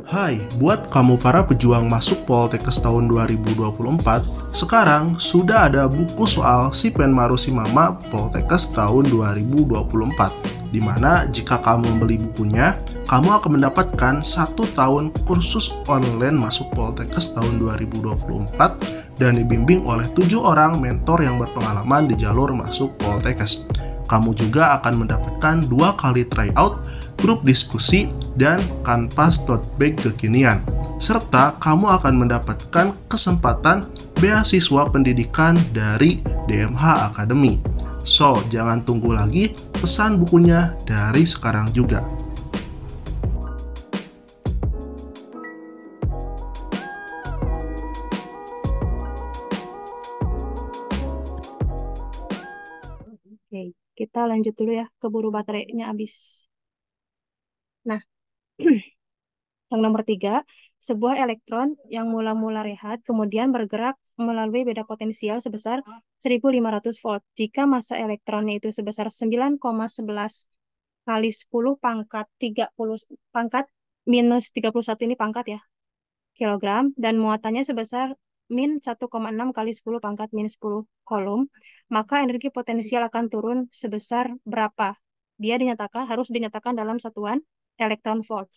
Hai, buat kamu para pejuang masuk Poltekkes tahun 2024, sekarang sudah ada buku soal Shippen Marushimama Poltekkes tahun 2024, di mana jika kamu membeli bukunya, kamu akan mendapatkan 1 tahun kursus online masuk Poltekkes tahun 2024 dan dibimbing oleh 7 orang mentor yang berpengalaman di jalur masuk Poltekkes. Kamu juga akan mendapatkan 2 kali tryout, grup diskusi, dan kanvas tote bag kekinian. Serta kamu akan mendapatkan kesempatan beasiswa pendidikan dari DMH Academy. So, jangan tunggu lagi, pesan bukunya dari sekarang juga. Oke, kita lanjut dulu ya, keburu baterainya habis. Nah, yang nomor 3, sebuah elektron yang mula-mula rehat kemudian bergerak melalui beda potensial sebesar 1500 volt. Jika massa elektronnya itu sebesar 9,11 kali 10 pangkat 30 pangkat minus 31 ini pangkat ya, kilogram, dan muatannya sebesar min 1,6 kali 10 pangkat minus 10 kolom, maka energi potensial akan turun sebesar berapa? Dia harus dinyatakan dalam satuan elektron volt.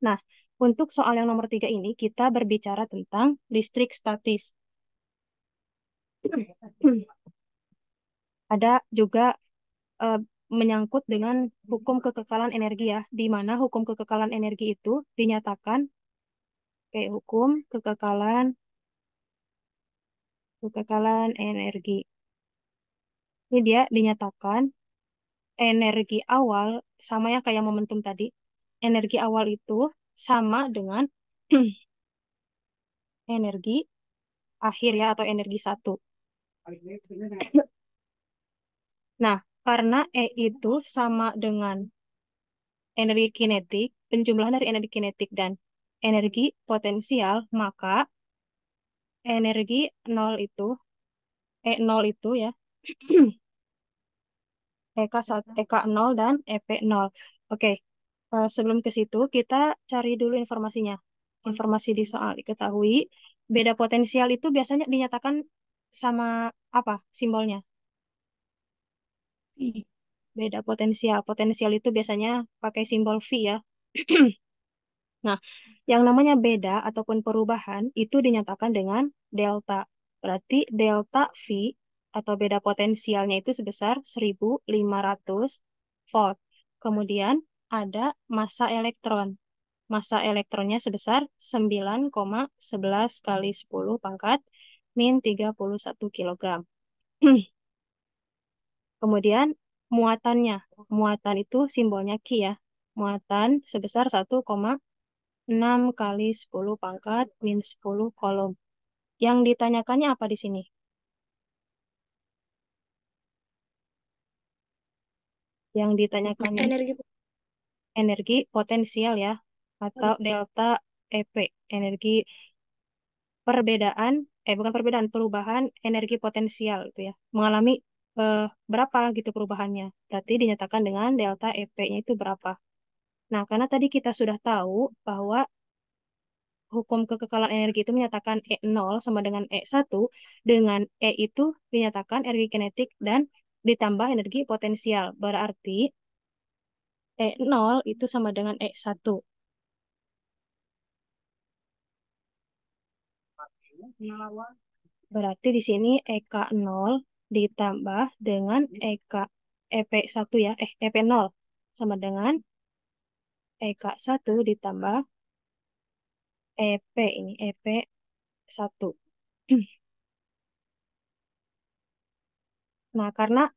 Nah, untuk soal yang nomor 3 ini, kita berbicara tentang listrik statis. Ada juga eh, menyangkut dengan hukum kekekalan energi ya, di mana hukum kekekalan energi itu dinyatakan kayak hukum kekekalan energi. Ini dia dinyatakan energi awal sama ya kayak momentum tadi. Energi awal itu sama dengan energi akhir ya atau energi satu. Nah, karena E itu sama dengan energi kinetik, penjumlahan dari energi kinetik dan energi potensial, maka energi nol itu, E0 itu ya, EK1, EK0 dan EP0. Oke, sebelum ke situ, kita cari dulu informasinya. Informasi di soal diketahui, beda potensial itu biasanya dinyatakan sama apa simbolnya? Beda potensial. Potensial itu biasanya pakai simbol V ya. Nah, yang namanya beda ataupun perubahan itu dinyatakan dengan delta. Berarti delta V atau beda potensialnya itu sebesar 1500 volt. Kemudian ada massa elektron. Massa elektronnya sebesar 9,11 kali 10 pangkat min 31 kilogram. Kemudian muatannya. Muatan itu simbolnya Ki ya. Muatan sebesar 1,6 kali 10 pangkat min 10 kolom. Yang ditanyakannya apa di sini? Yang ditanyakannya Energi. energi potensial ya, atau delta EP, energi perbedaan, bukan perbedaan, perubahan energi potensial itu ya. Mengalami berapa gitu perubahannya. Berarti dinyatakan dengan delta EP-nya itu berapa. Nah, karena tadi kita sudah tahu bahwa hukum kekekalan energi itu menyatakan E0 sama dengan E1, dengan E itu dinyatakan energi kinetik dan ditambah energi potensial. Berarti E0 itu sama dengan E1. Berarti di sini EK0 ditambah dengan EP1 ya, EP0 sama dengan EK1 ditambah EP ini, EP1. Nah, karena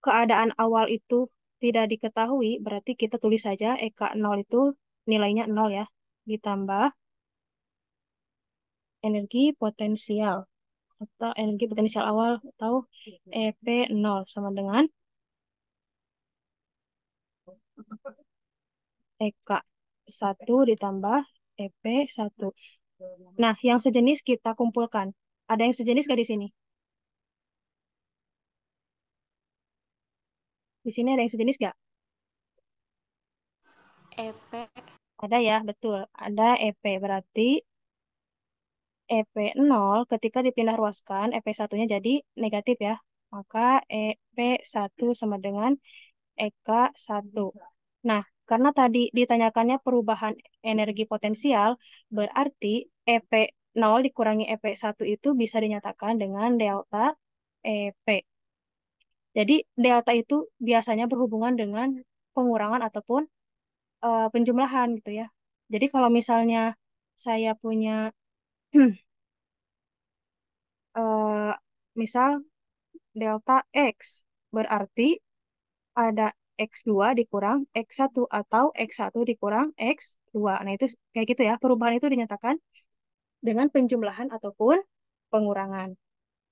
keadaan awal itu tidak diketahui, berarti kita tulis saja EK0 itu nilainya 0 ya, ditambah energi potensial atau energi potensial awal atau EP0 sama dengan EK1 ditambah EP1. Nah, yang sejenis kita kumpulkan. Ada yang sejenis gak di sini? Di sini ada yang sejenis gak? EP. Ada ya, betul. Ada EP, berarti EP0 ketika dipindah ruaskan, EP1-nya jadi negatif ya. Maka EP1 sama dengan EK1. Nah, karena tadi ditanyakannya perubahan energi potensial, berarti EP0 dikurangi EP1 itu bisa dinyatakan dengan delta EP. Jadi, delta itu biasanya berhubungan dengan pengurangan ataupun penjumlahan gitu ya. Jadi, kalau misalnya saya punya eh, misal delta X, berarti ada X2 dikurang X1 atau X1 dikurang X2. Nah, itu kayak gitu ya. Perubahan itu dinyatakan dengan penjumlahan ataupun pengurangan.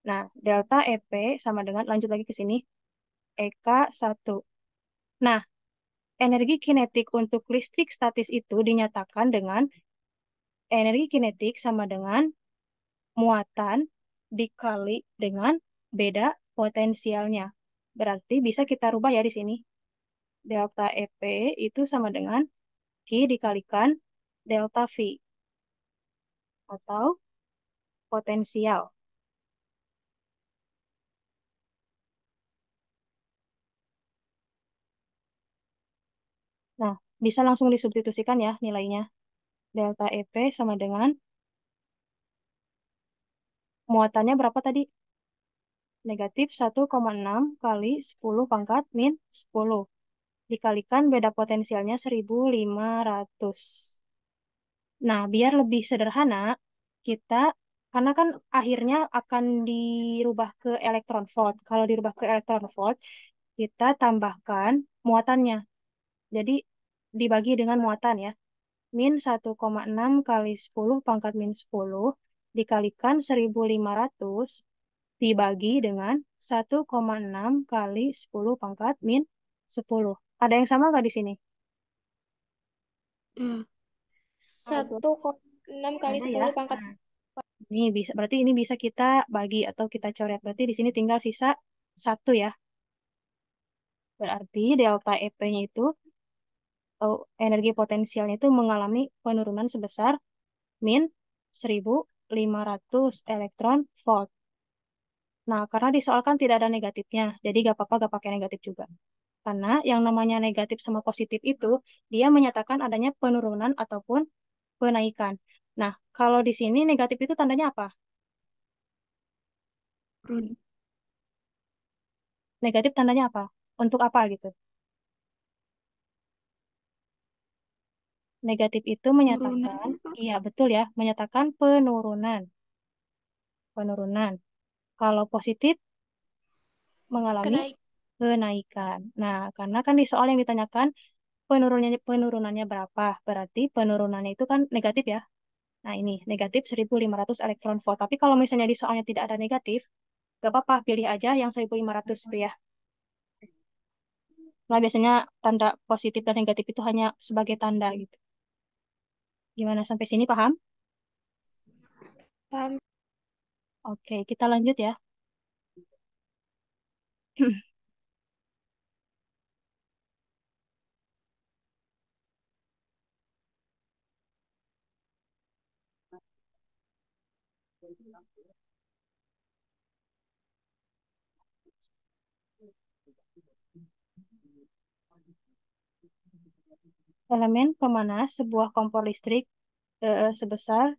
Nah, delta EP sama dengan, lanjut lagi ke sini, EK1. Nah, energi kinetik untuk listrik statis itu dinyatakan dengan energi kinetik sama dengan muatan dikali dengan beda potensialnya. Berarti bisa kita rubah ya di sini. Delta EP itu sama dengan Q dikalikan delta V atau potensial. Nah, bisa langsung disubstitusikan ya nilainya. Delta EP sama dengan muatannya berapa tadi? Negatif 1,6 kali 10 pangkat min 10. Dikalikan beda potensialnya 1.500. Nah, biar lebih sederhana, kita, karena kan akhirnya akan dirubah ke elektron volt. Kalau dirubah ke elektron volt, kita tambahkan muatannya. Jadi, dibagi dengan muatan ya. Min 1,6 kali 10 pangkat min 10 dikalikan 1.500 dibagi dengan 1,6 kali 10 pangkat min 10. Ada yang sama nggak di sini? Hmm. Nah, itu 1,6 kali ada ya. 10 pangkat. Nah, ini bisa, berarti ini bisa kita bagi atau kita coret. Berarti di sini tinggal sisa 1 ya. Berarti delta EP-nya itu, atau energi potensialnya itu mengalami penurunan sebesar min 1.500 elektron volt. Nah, karena disoalkan tidak ada negatifnya, jadi gak apa-apa gak pakai negatif juga. Karena yang namanya negatif sama positif itu, dia menyatakan adanya penurunan ataupun penaikan. Nah, kalau di sini negatif itu tandanya apa? Turun. Negatif tandanya apa? Untuk apa gitu? Negatif itu Turunan menyatakan, apa? iya betul ya, menyatakan penurunan. Penurunan. Kalau positif mengalami Kenaik. kenaikan. Nah, karena kan di soal yang ditanyakan penurunannya berapa? Berarti penurunannya itu kan negatif ya. Nah, ini negatif 1.500 elektron volt. Tapi kalau misalnya di soalnya tidak ada negatif, gak apa-apa, pilih aja yang 1.500 itu ya. Nah, biasanya tanda positif dan negatif itu hanya sebagai tanda gitu. Gimana sampai sini paham? Paham. Oke, kita lanjut ya. Elemen pemanas sebuah kompor listrik sebesar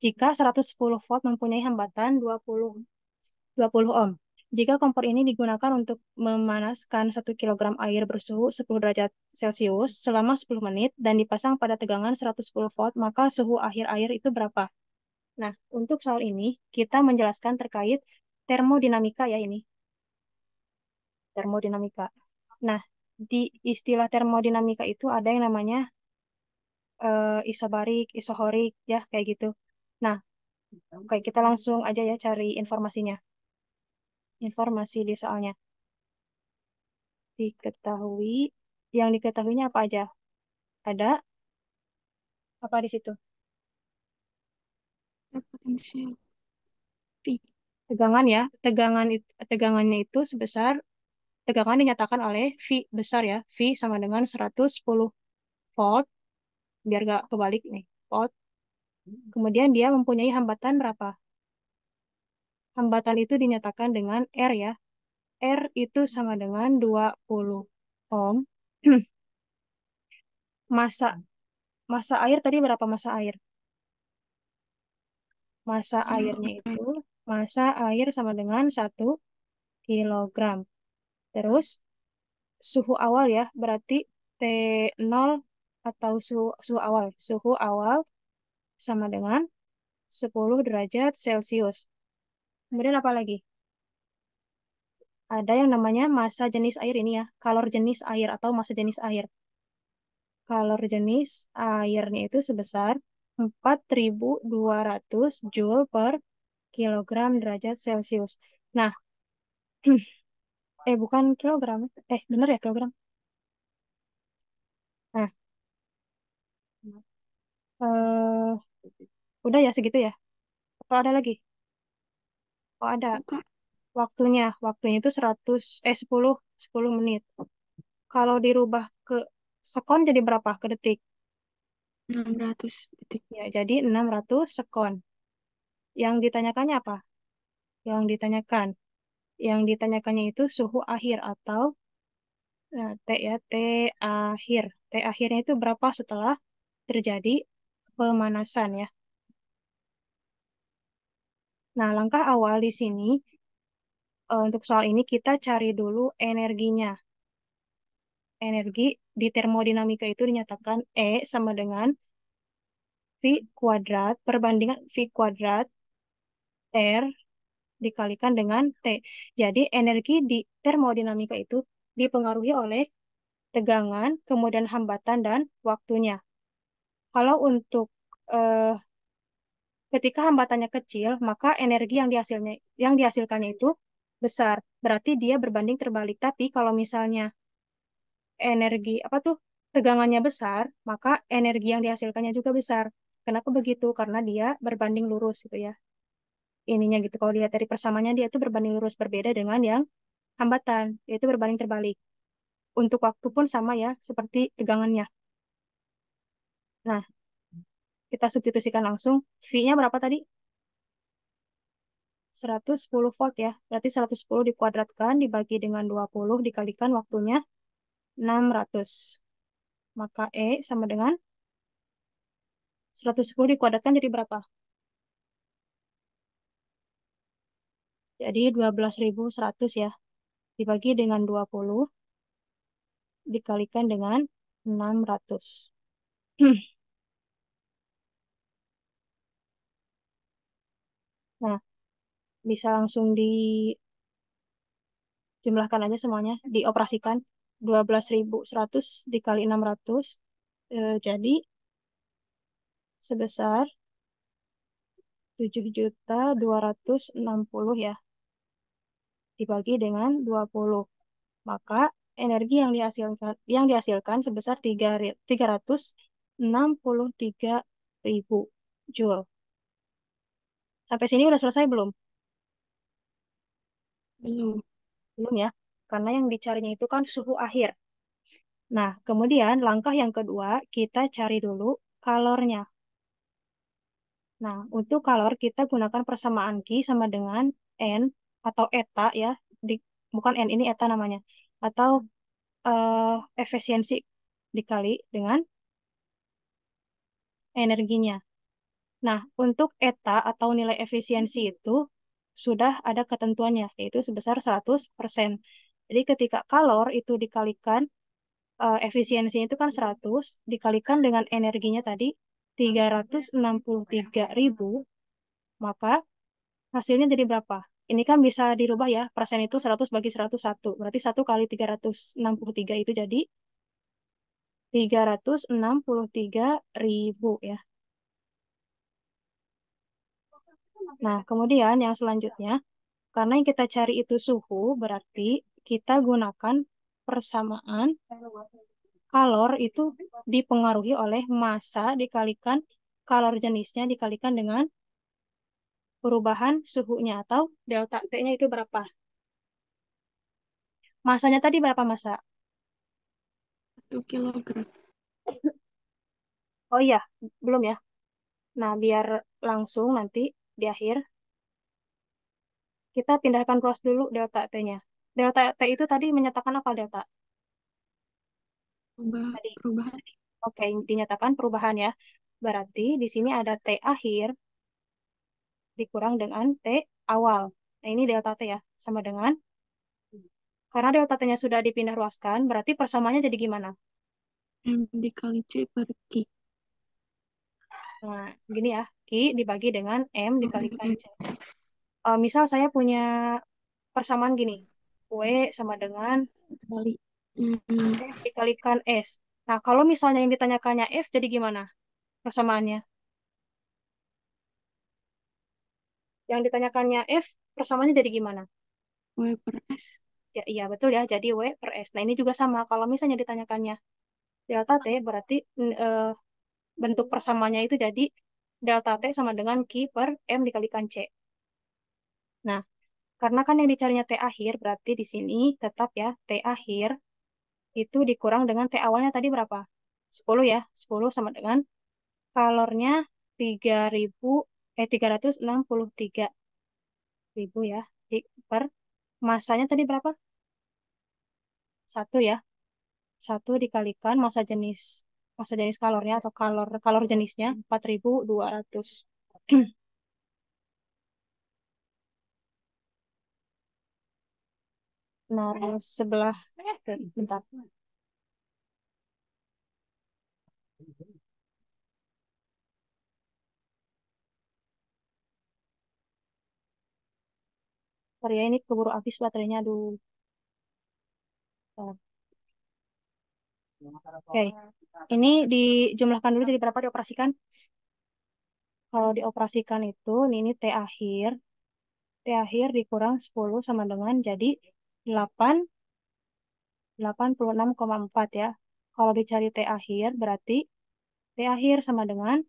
jika 110 volt mempunyai hambatan 20 ohm. Jika kompor ini digunakan untuk memanaskan 1 kilogram air bersuhu 10 derajat Celcius selama 10 menit dan dipasang pada tegangan 110 volt, maka suhu akhir air itu berapa? Nah, untuk soal ini kita menjelaskan terkait termodinamika ya ini, termodinamika. Nah, di istilah termodinamika itu ada yang namanya isobarik, isohorik, ya kayak gitu. Nah, oke, kita langsung aja ya cari informasinya. Informasi di soalnya. Diketahui, yang diketahuinya apa aja? Ada apa di situ? Potensial V. Tegangan ya. Tegangannya itu sebesar, tegangan dinyatakan oleh V besar ya. V sama dengan 110. volt, biar gak kebalik nih, volt. Kemudian dia mempunyai hambatan berapa? Hambatan itu dinyatakan dengan R ya. R itu sama dengan 20 ohm. Masa masa air tadi berapa masa air? Masa airnya itu, masa air sama dengan 1 kilogram. Terus suhu awal ya, berarti T0 atau suhu awal. Suhu awal sama dengan 10 derajat Celcius. Kemudian apa lagi? Ada yang namanya massa jenis air ini ya, kalor jenis air atau massa jenis air. Kalor jenis airnya itu sebesar 4.200 Joule per kilogram derajat Celcius. Nah, bukan kilogram. Bener ya kilogram. Nah, eh, udah ya segitu ya. Atau ada lagi? Oh, ada. Kak, Waktunya itu 10 menit. Kalau dirubah ke sekon jadi berapa ke detik? 600 detik. Ya, jadi 600 sekon. Yang ditanyakannya apa? Yang ditanyakan. Yang ditanyakannya itu suhu akhir atau T ya, T akhir. T akhirnya itu berapa setelah terjadi pemanasan ya. Nah, langkah awal di sini untuk soal ini kita cari dulu energinya. Energi di termodinamika itu dinyatakan E sama dengan V kuadrat, perbandingan V kuadrat R dikalikan dengan T. Jadi energi di termodinamika itu dipengaruhi oleh tegangan, kemudian hambatan, dan waktunya. Kalau untuk eh, ketika hambatannya kecil, maka energi yang dihasilkannya itu besar. Berarti dia berbanding terbalik. Tapi kalau misalnya energi apa tuh tegangannya besar, maka energi yang dihasilkannya juga besar. Kenapa begitu? Karena dia berbanding lurus gitu ya. Ininya gitu. Kalau dilihat dari persamaannya dia itu berbanding lurus berbeda dengan yang hambatan, yaitu berbanding terbalik. Untuk waktu pun sama ya, seperti tegangannya. Nah, kita substitusikan langsung. V-nya berapa tadi? 110 volt ya. Berarti 110 dikuadratkan dibagi dengan 20 dikalikan waktunya 600. Maka E sama dengan 110 dikuadratkan jadi berapa? Jadi 12.100 ya. Dibagi dengan 20 dikalikan dengan 600. Nah, bisa langsung dijumlahkan aja semuanya, dioperasikan. 12.100 dikali 600 jadi sebesar 7.260 ya, dibagi dengan 20. Maka energi yang dihasilkan sebesar 363.000 Joule. Sampai sini udah selesai belum? Belum. Belum ya. Karena yang dicarinya itu kan suhu akhir. Nah, kemudian langkah yang kedua, kita cari dulu kalornya. Nah, untuk kalor kita gunakan persamaan Q sama dengan N atau eta ya. Di, bukan N, ini eta namanya. Atau efisiensi dikali dengan energinya. Nah, untuk eta atau nilai efisiensi itu sudah ada ketentuannya, yaitu sebesar 100%. Jadi ketika kalor itu dikalikan, efisiensinya itu kan 100, dikalikan dengan energinya tadi 363.000, maka hasilnya jadi berapa? Ini kan bisa dirubah ya, persen itu 100 bagi 101. Berarti 1 kali 363 itu jadi 363.000 ya. Nah, kemudian yang selanjutnya, karena yang kita cari itu suhu, berarti kita gunakan persamaan kalor itu dipengaruhi oleh massa dikalikan kalor jenisnya dikalikan dengan perubahan suhunya atau delta T-nya itu berapa. Masanya tadi berapa massa? 1 kilogram. Oh iya, belum ya. Nah, biar langsung nanti di akhir, kita pindahkan cross dulu delta T-nya. Delta T itu tadi menyatakan apa delta? Tadi. Perubahan. Oke, dinyatakan perubahan ya. Berarti di sini ada T akhir dikurang dengan T awal. Nah, ini delta T ya. Sama dengan, karena delta T-nya sudah dipindah ruaskan, berarti persamaannya jadi gimana? M dikali C per Q. Nah, gini ya. Q dibagi dengan M dikalikan M C. Misal saya punya persamaan gini. W sama dengan kali. Hmm, F dikalikan S. Nah, kalau misalnya yang ditanyakannya F, jadi gimana persamaannya? Yang ditanyakannya F, persamaannya jadi gimana? W per S. Ya, iya, betul ya. Jadi W per S. Nah, ini juga sama. Kalau misalnya ditanyakannya delta T, berarti bentuk persamaannya itu jadi delta T sama dengan Q per M dikalikan C. Nah, karena kan yang dicarinya T akhir, berarti di sini tetap ya, T akhir itu dikurang dengan T awalnya tadi berapa? 10 ya. 10 sama dengan kalornya 3000 363.000 ya. Per masanya tadi berapa? Satu ya. Satu dikalikan massa jenis kalornya atau kalor kalor jenisnya 4200. Nah, sebelah bentar. Sorry ya, ini keburu habis baterainya. Aduh. Bentar. Oke, ini dijumlahkan dulu jadi berapa dioperasikan? Kalau dioperasikan itu, ini T akhir. T akhir dikurang 10 sama dengan jadi 8, 86,4 ya. Kalau dicari T akhir, berarti T akhir sama dengan,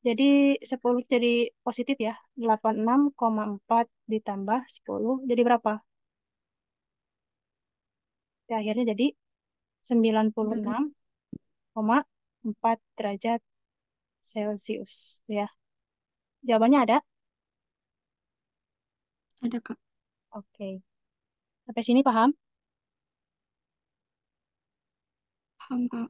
jadi 10 jadi positif ya. 86,4 ditambah 10, jadi berapa? T akhirnya jadi 96,4 derajat Celcius ya. Jawabannya ada? Ada Kak. Oke. Sampai sini paham? Paham Kak.